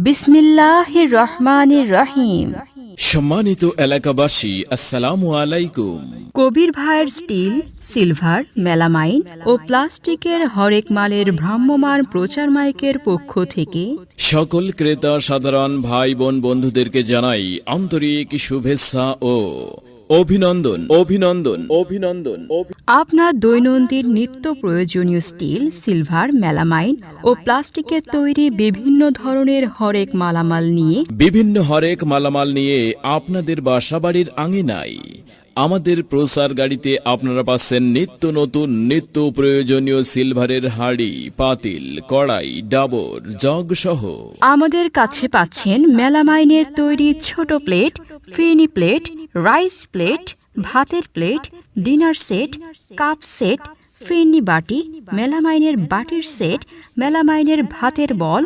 বিসমিল্লাহির রহমানির রহিম। সম্মানিত এলাকাবাসী, আসসালামু আলাইকুম। কবির ভাইয়ের স্টিল, সিলভার, মেলামাইন ও প্লাস্টিকের হরেক মালের ভ্রাম্যমাণ প্রচার মাইকের পক্ষ থেকে সকল ক্রেতা সাধারণ ভাই বোন বন্ধুদেরকে জানাই আন্তরিক শুভেচ্ছা ও অভিনন্দন। আপনার দৈনন্দিন নিত্য প্রয়োজনীয় স্টিল, সিলভার, মেলামাইন ও প্লাস্টিকের তৈরি বিভিন্ন ধরনের হরেক মালামাল নিয়ে আপনাদের বাসাবাড়ির আঙিনায় আমাদের প্রচার গাড়িতে আপনারা পাচ্ছেন নিত্য নতুন নিত্য প্রয়োজনীয় সিলভারের হাঁড়ি, পাতিল, কড়াই, ডাবর, জগ সহ আমাদের কাছে পাচ্ছেন মেলামাইনের তৈরি ছোট plate, phirni plate, rice plate, ভাতের plate, dinner set, cup set, phirni বাটি, মেলামাইনের বাটির সেট, মেলামাইনের ভাতের বল,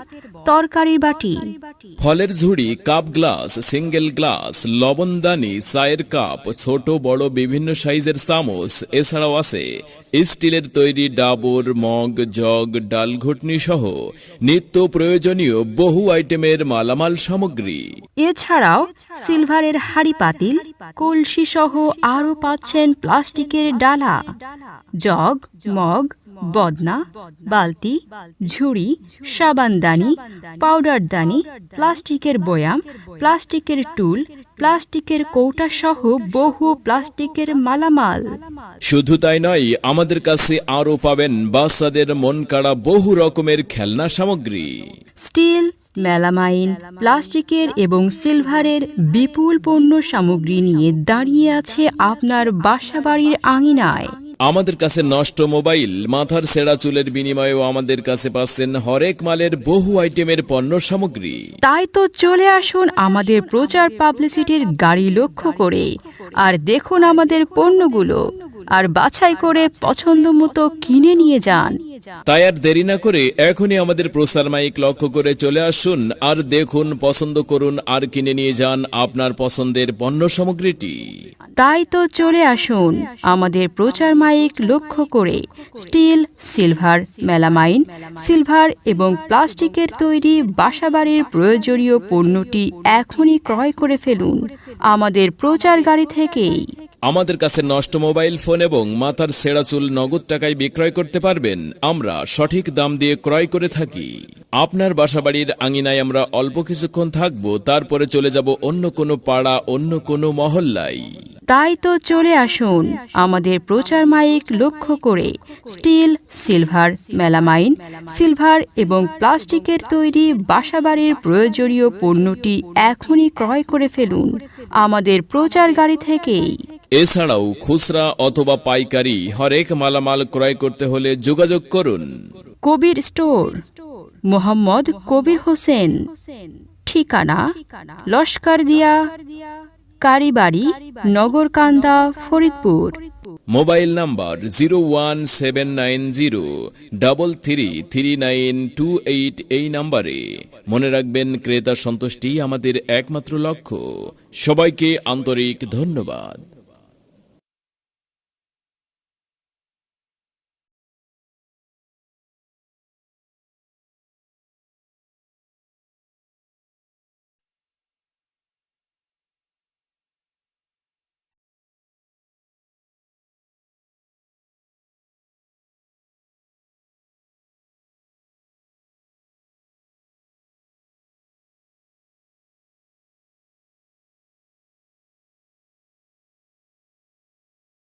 তরকারির বাটি, ফলের ঝুড়ি, কাপ গ্লাস, সিঙ্গেল গ্লাস, লবণদানি, চায়ের কাপ, ছোট বড় বিভিন্ন সাইজের চামচ, এছাড়াও আছে স্টিলের তৈরি ডাবর, মগ, জগ, ডাল ঘুটনি সহ নিত্য প্রয়োজনীয় বহু আইটেমের মালামাল সামগ্রী। এছাড়াও সিলভারের হাঁড়ি পাতিল, কলসি সহ আরও পাচ্ছেন প্লাস্টিকের ডালা, জগ, মগ, বদনা, বালতি, ঝুড়ি, সাবানদানি, পাউডারদানি, প্লাস্টিকের বয়াম, প্লাস্টিকের টুল, প্লাস্টিকের কৌটা সহ বহু প্লাস্টিকের মালামাল। শুধু তাই নয়, আমাদের কাছে আরও পাবেন বাচ্চাদের মন কাড়া বহু রকমের খেলনা সামগ্রী। স্টিল, মেলামাইন, প্লাস্টিকের এবং সিলভারের বিপুল পণ্য সামগ্রী নিয়ে দাঁড়িয়ে আছে আপনার বাসাবাড়ির আঙিনায়। আমাদের কাছে নষ্ট মোবাইল, মাথার ছেঁড়া চুলের বিনিময়েও আমাদের কাছে পাচ্ছেন হরেক মালের বহু আইটেমের পণ্য সামগ্রী। তাই তো চলে আসুন আমাদের প্রচার পাবলিসিটির গাড়ি লক্ষ্য করে আর দেখুন আমাদের পণ্যগুলো, আর বাছাই করে পছন্দ মতো কিনে নিয়ে যান। তাই আর দেরি না করে এখনই আমাদের প্রচার মাইক লক্ষ্য করে চলে আসুন আর দেখুন, পছন্দ করুন আর কিনে নিয়ে যান আপনার পছন্দের পণ্য সামগ্রীটি। তাই তো চলে আসুন আমাদের প্রচার মাইক লক্ষ্য করে স্টিল, সিলভার, মেলামাইন, সিলভার এবং প্লাস্টিকের তৈরি বাসাবাড়ির প্রয়োজনীয় পণ্যটি এখনই ক্রয় করে ফেলুন আমাদের প্রচার গাড়ি থেকেই। আমাদের কাছে নষ্ট মোবাইল ফোন এবং মাথার ছেঁড়া চুল নগদ টাকায় বিক্রয় করতে পারবেন। আমরা সঠিক দাম দিয়ে ক্রয় করে থাকি। আপনার বাসাবাড়ির আঙিনায় আমরা অল্প কিছুক্ষণ থাকবো, তারপরে চলে যাব অন্য কোনো পাড়া, অন্য কোনো মহল্লায়। তাই তো চলে আসুন আমাদের প্রচার মাইক লক্ষ্য করে স্টিল, সিলভার, মেলামাইন, সিলভার এবং প্লাস্টিকের তৈরি বাসাবাড়ির প্রয়োজনীয় পণ্যটি এখনই ক্রয় করে ফেলুন আমাদের প্রচার গাড়ি থেকেই। এছাড়াও খুচরা অথবা পাইকারি হরেক মালামাল ক্রয় করতে হলে যোগাযোগ করুন কবির স্টোর, মোহাম্মদ কবির হোসেন, ঠিকানা লস্করদিয়া, কারিবাড়ি, নগরকান্দা, ফরিদপুর। মোবাইল নাম্বার 01790333928 এই নাম্বারে। মনে রাখবেন, ক্রেতা সন্তুষ্টি আমাদের একমাত্র লক্ষ্য। সবাইকে আন্তরিক ধন্যবাদ।